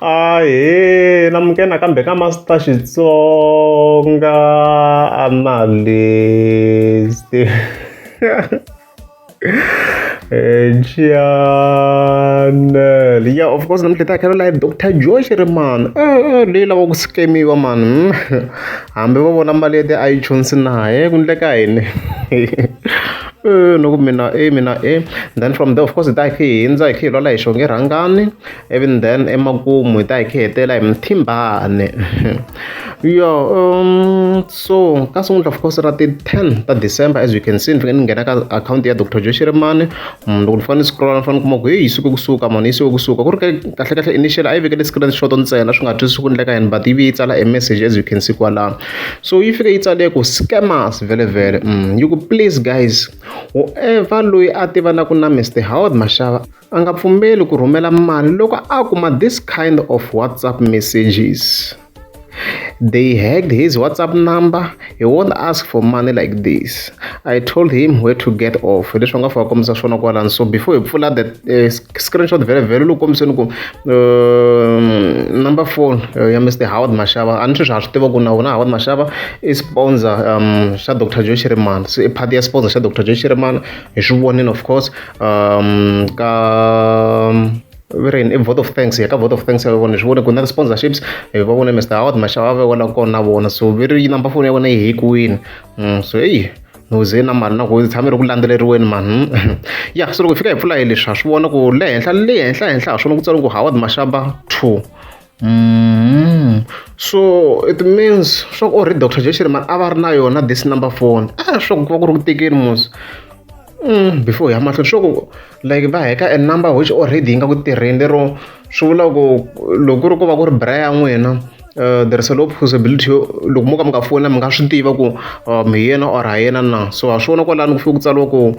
Ahee, namukela kambe ka Master Xitsonga analyst. Channel. Yeah, of course, namuntlha ta khela live Dr. Joyce man. Leyi lava ku skemiwa man. Hambi va vona mali ya ti-iTunes na ku endleka yini. Loko mina then from there of course hi ta hi hindza hi kha hi lwala hi xonge rhangani, even then emakumu hi ta hi kha hetela hi Mthimbane. So ka sungula of course ra ti-10 ta December, as you can see ni fike ni nghena ka akhawunti ya Dr. Joyce Mane. Loko ni fane ni scroll ni fane ni kuma ku yi suke kusuka mani yi suke kusuka ku ri kahle initial a yi vekele screenshot ntsena swi nga twisi ku endleka yini, but yi vi yi tsala a message as you can see kwalano. So yi fike yi tsale ku scammers vele you ku please guys, whoever loyi a tivanaku na Mr. Howard Mashava a nga pfumeli ku rhumela mali loko a kuma this kind of WhatsApp messages. They hacked his WhatsApp number. He won't ask for money like this. I told him where to get off. So before you pull out the screenshot very look number 4 Mr. Howard Mashava. And Howard Mashava is sponsor Dr. Joyce Man. So a party sponsor Dr. Joyce Man. He should warn of course very in a vote of thanks. A vote of thanks. I want to show the sponsorships. I want to Mr. Howard Mashava. I want to go. So very number 4. I want to queen. So hey. No zena mali na ku tshame ri ku landzeleriweni man. Yeah, so loko fika hi pfula hi leswi swi vona ku le henhla swona ku tsariwa ku Howard Mashava 2. So it means swa ku already Dr. Joyce man a va ri na yona this number phone. Swa ku va ku ri ku tekeni mos. Before ya mahlweni swa ku like va heka a number which already yi nga ku tirheni lero swi vula ku loko ku ri ku va ku ri bra ya n'wina, there is a low possibility loko mo ka mi nga fona mi nga swi tiva ku mi yena or ha yena na. So a swi vona kwalano ku fike ku tsariwa ku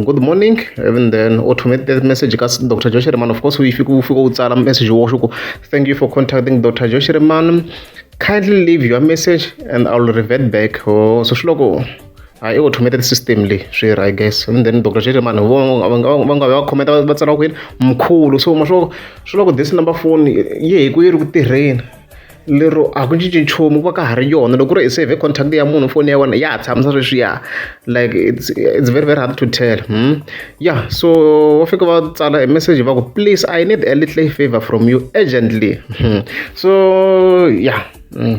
good morning, even then automated message ka Dr. Joyce man. Of course u fike u tsala message wo ku thank you for contacting Dr. Joyce man, kindly leave your message and I'll revert back. So swi loko I automated system le sure I guess, and then Dr. Joyce man va comment va tsala ku mkhulu. So masho swi loko this number phone ye ku yi ri ku tirheni lero a ku cinci nchumu ku va ka ha ri yona. Loko ku ri i save contact ya munhu foni ya wena ya tshamisa sweswiya, like it's very hard to tell. Yeah, so va fika va tsala a message va ku please I need a little favor from you urgently. So yeah,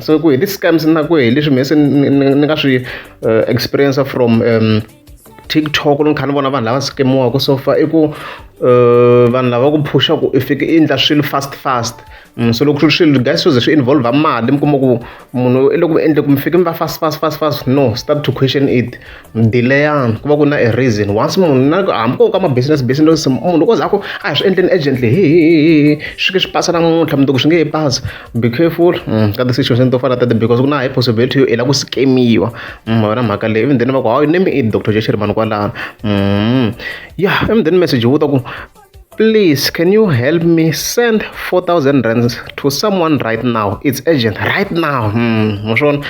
so ku hi ti scams na ku hi leswi mese ni nga swi experience from TikTok. Ni kha ni vona vanhu lava skemiwaka so far i ku vanhu lava ku phusha ku i fike i endla swilo fast. So loko swilo guys swo ze swi involve mali mi kuma ku munhu loko mi endle ku mi fike mi va fast, no, start to question it, delayani ku va ku na a reason. Once munhu na hambi ko ka ma business munhu loko za ku a hi swi endleni urgently swi ke swi pasa namuntlha mundzuku swi nge he pasi. Be careful ka ti-situation to fana tete because ku na high possibility yo i la ku skemiwa. Wena mhaka leyi even then va ku hayi name it Dr. Joyce man kwalano. Yeah, even then message wo ta ku please can you help me send 4,000 rands to someone right now, it's urgent right now. Moswona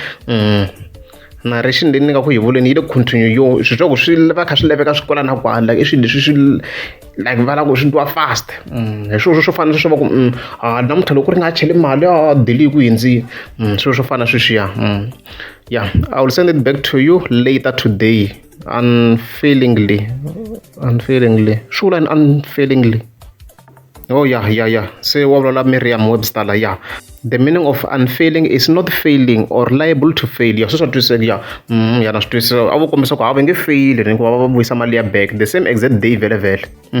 narration leyi ni nga ku hi vuleni yi le continue yo swi swa ku swi va kha swi laveka swi kwala na kwala, like i swilo leswi swi like va lava ku swi twa fast. Hi swilo swo fana swo va ku namuntlha loko ku ri nga cheli mali deli ku hindzini, swilo swo fana sweswiya. Yeah, I will send it back to you later today. Unfailingly swi vula unfailingly. Oh yeah. Se wa vula Merriam Webster la yeah. The meaning of unfailing is not failing or liable to fail. Yeah, so swa twiseka yeah. Ya na swi twisisa a vo kombisa ku a va nge fail ni ku va vuyisa mali ya back the same exact day vele.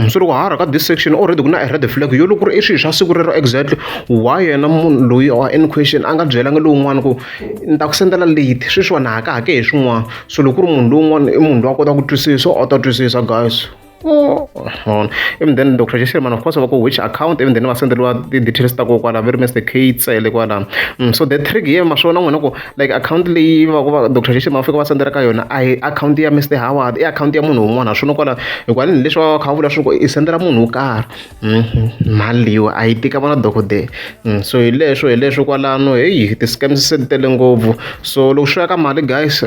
So loko ha ra ka this section already ku na a red flag yo loko ku ri i swilo swa siku rero exactly why yena munhu loyi or in question a nga byelanga lowun'wana ku ni ta ku sendela late sweswiwani hake hi swin'wana. So loko ku ri munhu lowun'wana i munhu loyi a kota ku twisisa a ta twisisa guys. Even then Dr. Joyce man of course va ku which account, even then va senderiwa ti-details ta ko kwala very Mr. K tsele kwala. So the trick here maswona n'wina ku like account leyi va ku va Dr. Joyce man va fika va sendera ka yona a hi account ya Mr. Howard, i account ya munhu un'wana swona kwala hikwani ni leswi va kha va vula swi ku i sendera munhu wo karhi mali leyiwa a yi tika vona dokodela. So hi leswo kwalano ti-scams se ti tele ngopfu. So loko swi ya ka mali guys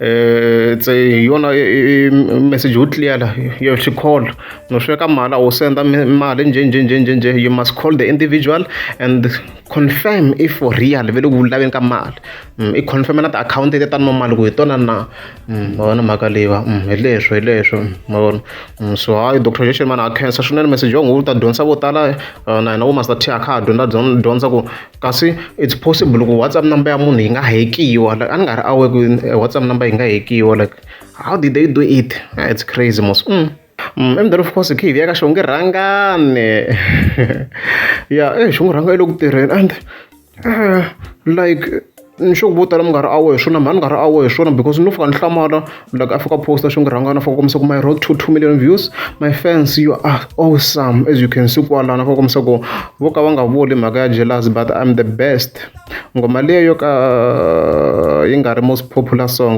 it's yona message wo clear la you have to call no sweka mali or send mali nje you must call the individual and confirm if for real vele ku laveni ka mali I confirm na ti-account leti ta mali ku hi tona na vona mhaka leyiwa hi leswo ma vona so hayi Dr. Joe Shirimani a khensa swinene message wa n'wi ta dyondzisa vo tala na hina vo Master T a kha ha dyondza ku kasi it's possible ku WhatsApp number ya munhu yi nga hekiwa like a ni nga ri aware ku WhatsApp number yi nga hekiwa like how did they do it it's crazy mos and then of course khi hi vuya ka xongirhangane ya xongirhanga yi le ku tirheni and like nxo vo tala mi nga ri aware hi swona mhani nga ri aware hi swona because no fika ni hlamala like a fika posta xongirhangana fika kombisa ku my road to 2 million views my fans you are awesome as you can see kwalana fika kombisa ku vo ka va nga vuli mhaka ya jealous but I'm the best ngoma leyo yo ka yi nga ri most popular song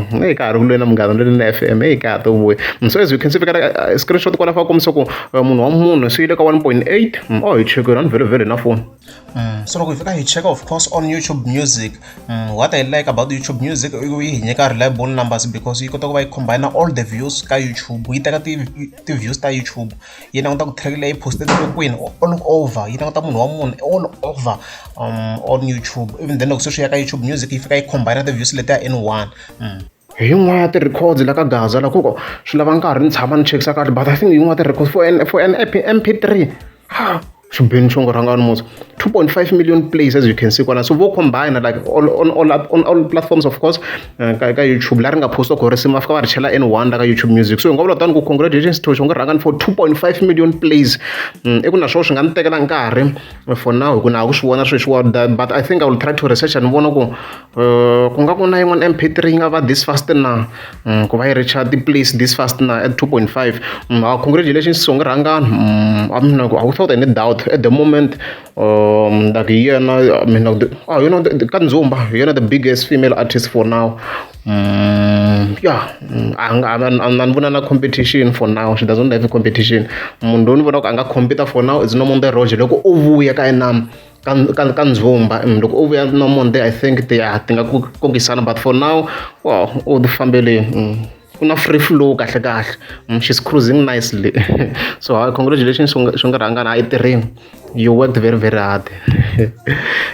hi ka ha ri ku lweni na munghana lweni na FM hi ka ha to vuya so as you can see fika screenshot kwala fika kombisa ku munhu wa munhu se yi le ka 1.8 hi chekeni ni vele na phone so loko hi fika hi cheka of course on YouTube Music what I like about YouTube Music yi hi nyika reliable numbers because yi kota ku va yi combine all the views ka YouTube yi teka ti views ta YouTube yi languta ku track leyi posted kwini all over yi languta munhu wa munhu all over on YouTube even then loko se swi ya ka YouTube Music yi fika yi combine the views leti ya in one yin'wana ya ti-records la ka Gaza la koko swi lava nkarhi ni tshama ni chekisa kahle but I think yin'wana ti-records for an MP3 xibini xongirhangani mos 2.5 million plays as you can see kwala so vo combine like on all platforms of course ka YouTube la ri nga posta ku risimu va fika va ri chela N1 la ka YouTube Music so hi nga vula tani ku congratulations to xongirhangani for 2.5 million plays I ku na swona swi nga ni tekela nkarhi for now hi ku na ha ku swi vona sweswiwa but I think I will try to research and vona ku nga ku na yin'wana MP3 yi nga va this fast na ku va yi recha ti-plays this fast na at 2.5 congratulations xongirhangani I mean without any doubt at the moment like yena I mean you know the Kanzumba yena the biggest female artist for now I'm vona na competition for now she doesn't have a competition munhu ni vona ku anga compete for now is Nomonde Roger loko o vuya ka enam Kanzumba loko o vuya Nomonde I think ti nga kongisana but for now wow all the family kuna free flow kahle she's cruising nicely so congratulations xongirhangana I tirheni you worked very very hard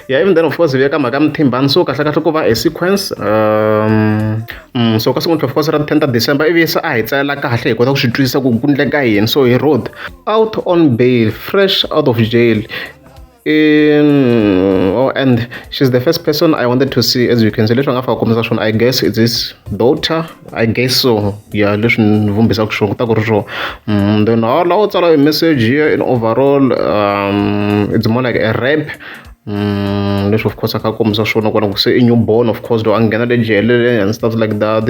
yeah even then of course vuya ka mhaka Mthimbani so kahle ku va a sequence so ka siku of course ra 10 December ivi se a hi tsalela kahle hi kota ku swi twisisa ku endleka yini so he wrote out on bail fresh out of jail and she's the first person I wanted to see as you can see leswi nga faka conversation I guess it's his daughter I guess so yeah leswi ni vumbisa ku swona ta ku ri swona then la u tsala a message here in overall it's more like a rap leswi of course aka kombisa swona kona ku se I newborn of course do a nghena le jele and stuff like that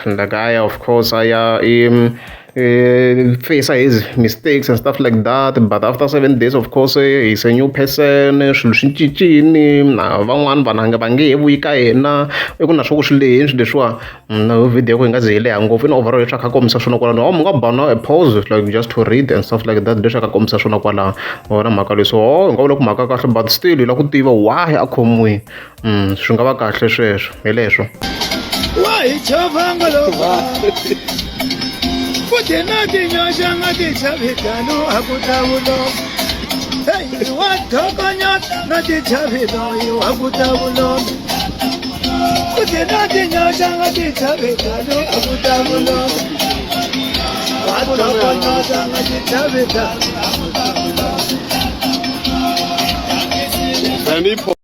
the guy of course face his mistakes and stuff like that but after 7 days of course he's a new person swilo swi cincini van'wana vanhu va nge he vuyi ka yena I ku na swo ku swi lehini swi leswiwa na video ku hi nga ze hi leha ngopfu in overall leswi aka kombisa swona kwalano mi nga bana a pause like just to read and stuff like that leswi aka kombisa swona kwalano wona mhaka leswi hi nga vula ku mhaka kahle but still hi la ku tiva why a khomiwi swi nga va kahle sweswo hi leswo futhi nathi nyosha ngathi chavitano akutabulo hey wathokonya nathi chavitano akutabulo futhi nathi nyosha ngathi chavitano akutabulo wathokonya ngathi chavitano akutabulo